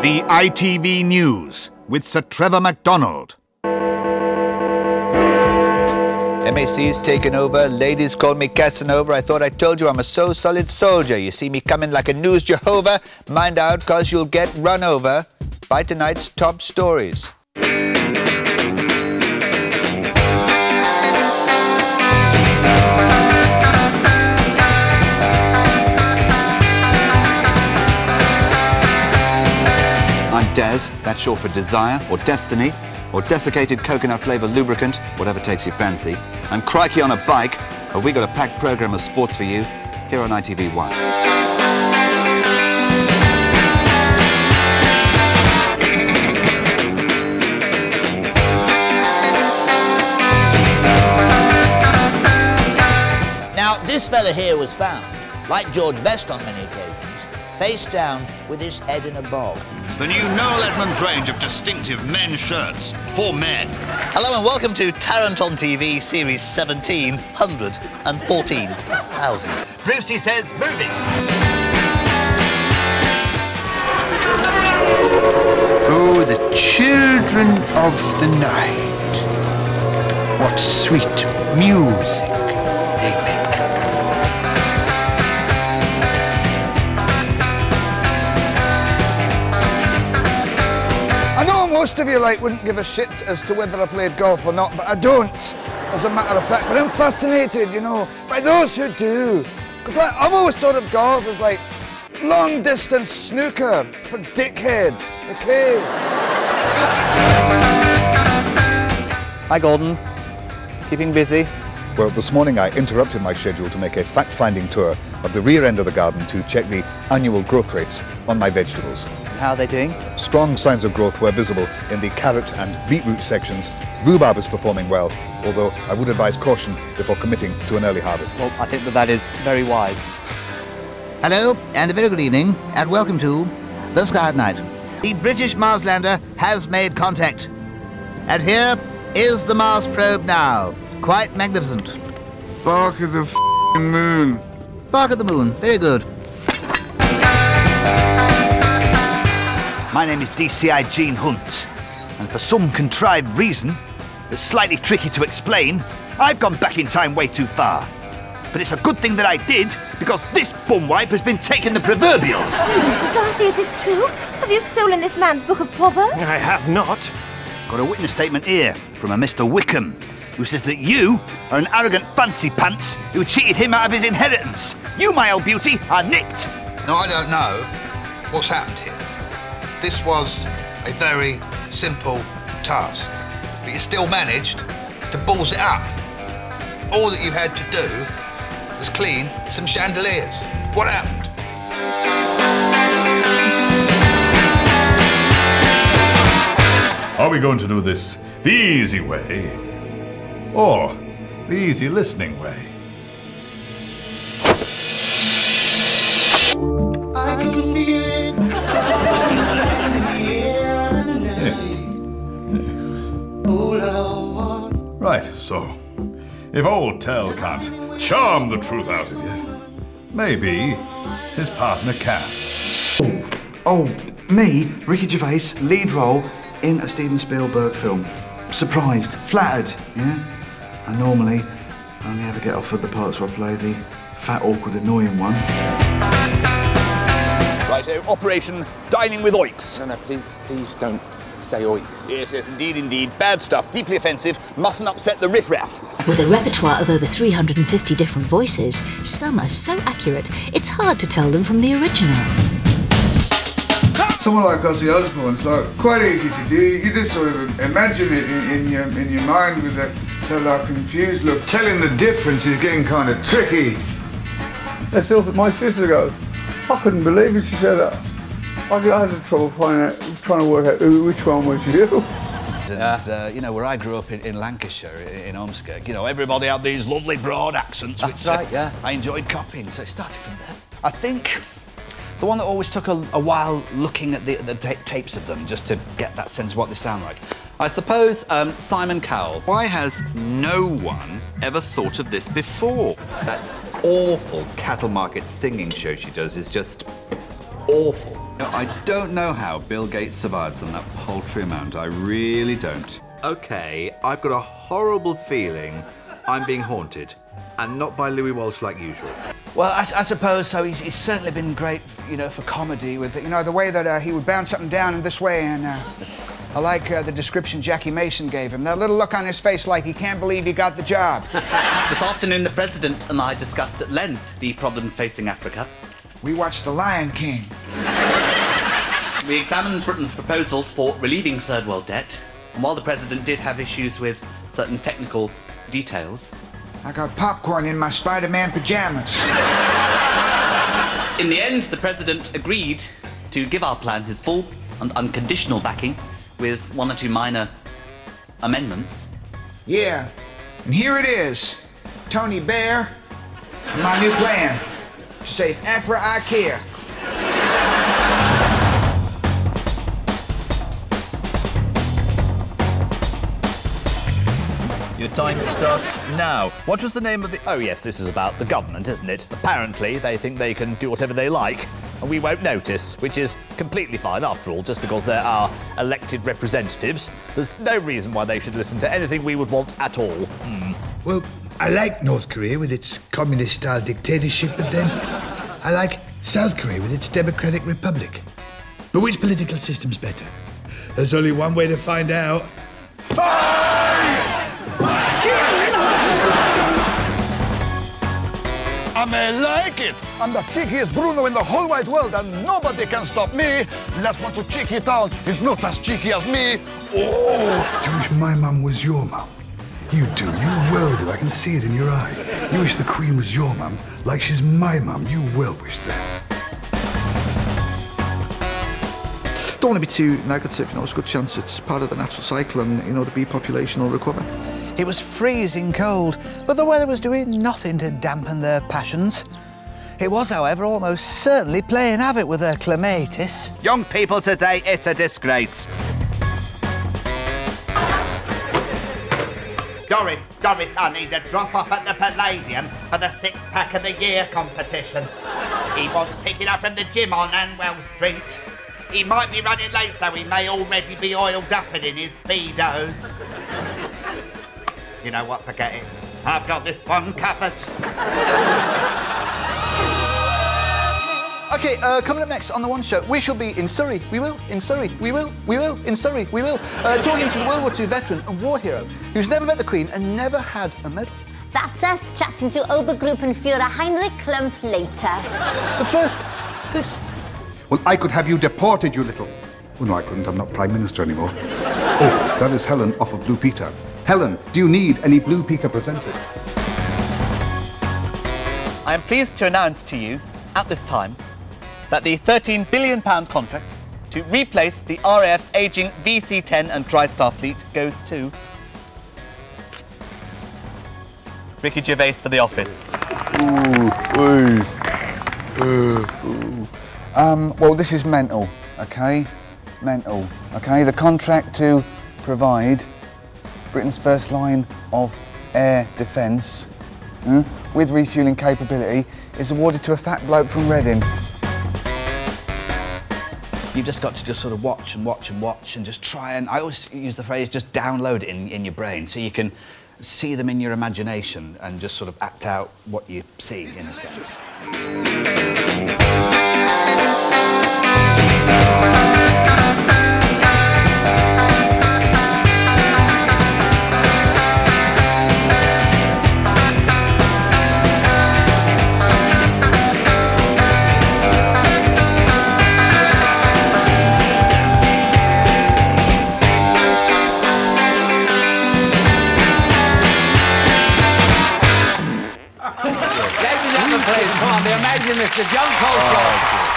The ITV News with Sir Trevor MacDonald. MAC's taken over. Ladies call me Casanova. I thought I told you I'm a so-solid soldier. You see me coming like a news Jehovah. Mind out, cause you'll get run over by tonight's top stories. I'm Des, that's short for desire, or destiny, or desiccated coconut-flavoured lubricant, whatever takes your fancy. I'm crikey on a bike, but we got a packed programme of sports for you here on ITV1. Now, this fella here was found, like George Best on many occasions, face down with his head in a bog. The new Noel Edmonds range of distinctive men's shirts for men. Hello and welcome to Tarrant on TV Series 1714,000. Brucey says, move it. Oh, the children of the night. What sweet music they make. I know most of you wouldn't give a shit as to whether I played golf or not, but I don't, as a matter of fact. But I'm fascinated, by those who do. Because I've always thought of golf as long-distance snooker for dickheads, okay? Hi, Gordon. Keeping busy? Well, this morning I interrupted my schedule to make a fact-finding tour of the rear end of the garden to check the annual growth rates on my vegetables. How are they doing? Strong signs of growth were visible in the carrot and beetroot sections. Rhubarb is performing well, although I would advise caution before committing to an early harvest. Well, I think that is very wise. Hello and a very good evening and welcome to The Sky at Night. The British Marslander has made contact. And here is the Mars probe now. Quite magnificent. Bark of the f***ing moon. Bark at the moon, very good. My name is DCI Gene Hunt, and for some contrived reason that's slightly tricky to explain, I've gone back in time way too far. But it's a good thing that I did, because this bumwipe has been taking the proverbial. Mr. Darcy, is this true? Have you stolen this man's book of proverbs? I have not. Got a witness statement here from a Mr. Wickham, who says that you are an arrogant fancy pants who cheated him out of his inheritance. You, my old beauty, are nicked. No, I don't know what's happened here. This was a very simple task, but you still managed to balls it up. All that you had to do was clean some chandeliers. What happened? Are we going to do this the easy way or the easy listening way? I can feel it. Right, so if old Tell can't charm the truth out of you, maybe his partner can. Oh, me, Ricky Gervais, lead role in a Steven Spielberg film. Surprised, flattered, yeah? I normally only ever get offered the parts where I play the fat, awkward, annoying one. Right, Operation Dining with Oiks. No, please don't say oiks. Yes, indeed. Bad stuff, deeply offensive, mustn't upset the riffraff. With a repertoire of over 350 different voices, some are so accurate, it's hard to tell them from the original. Someone like Ozzy Osbourne's quite easy to do. You just sort of imagine it in your mind with that confused look. Telling the difference is getting kind of tricky. I still think my sister goes, I couldn't believe it, she said that. I had trouble trying to work out which one was you. And, where I grew up in Lancashire, in Ormskirk, everybody had these lovely broad accents, That's which right, yeah. I enjoyed copying, so it started from there. I think the one that always took a while looking at the tapes of them, just to get that sense of what they sound like. I suppose Simon Cowell. Why has no one ever thought of this before? That awful cattle market singing show she does is just awful. I don't know how Bill Gates survives on that paltry amount. I really don't. Okay, I've got a horrible feeling I'm being haunted, and not by Louis Walsh like usual. Well, I suppose so. He's certainly been great, you know, for comedy with, you know, the way that he would bounce up and down in this way, and I like the description Jackie Mason gave him. That little look on his face like he can't believe he got the job. This afternoon, the President and I discussed at length the problems facing Africa. We watched The Lion King. We examined Britain's proposals for relieving third world debt, and while the President did have issues with certain technical details... I got popcorn in my Spider-Man pajamas. In the end, the President agreed to give our plan his full and unconditional backing, with one or two minor amendments. Yeah, and here it is. Tony Bear, my new plan. To save Afro IKEA. Your time starts now. What was the name of the... Oh, yes, this is about the government, isn't it? Apparently, they think they can do whatever they like, and we won't notice, which is completely fine. After all, just because there are elected representatives, there's no reason why they should listen to anything we would want at all. Well, I like North Korea with its communist-style dictatorship, but then I like South Korea with its democratic republic. But which political system's better? There's only one way to find out. I may like it. I'm the cheekiest Bruno in the whole wide world, and nobody can stop me. Last one to Cheeky Town is not as cheeky as me. Oh! Do you wish my mum was your mum? You do. You will do. I can see it in your eye. You wish the Queen was your mum, like she's my mum. You will wish that. Don't want to be too negative, you know, there's a good chance it's part of the natural cycle and, you know, the bee population will recover. It was freezing cold, but the weather was doing nothing to dampen their passions. It was, however, almost certainly playing havoc with their clematis. Young people today, it's a disgrace. Doris, I need a drop-off at the Palladium for the six-pack of the year competition. He wants picking up from the gym on Anwell Street. He might be running late, so he may already be oiled up and in his Speedos. You know what, forget it. I've got this one covered. OK, coming up next on The One Show, we shall be in Surrey. We will, in Surrey. We will, in Surrey. We will. Talking to the World War II veteran and war hero who's never met the Queen and never had a medal. That's us chatting to Obergruppenführer Heinrich Klump later. But first, this. Well, I could have you deported, you little... Oh, no, I couldn't. I'm not Prime Minister anymore. Oh, that is Helen off of Blue Peter. Helen, do you need any Blue Peter presented? I am pleased to announce to you, at this time, that the £13 billion contract to replace the RAF's ageing VC-10 and TriStar fleet goes to Ricky Gervais for The Office. Well, this is mental, OK? Mental, OK? The contract to provide Britain's first line of air defence with refuelling capability is awarded to a fat bloke from Reading. You've just got to just sort of watch and watch and watch and just try and... I always use the phrase, just download it in your brain so you can see them in your imagination and just sort of act out what you see, in a sense. Ladies and gentlemen, please, come on, the amazing Mr. John Culshaw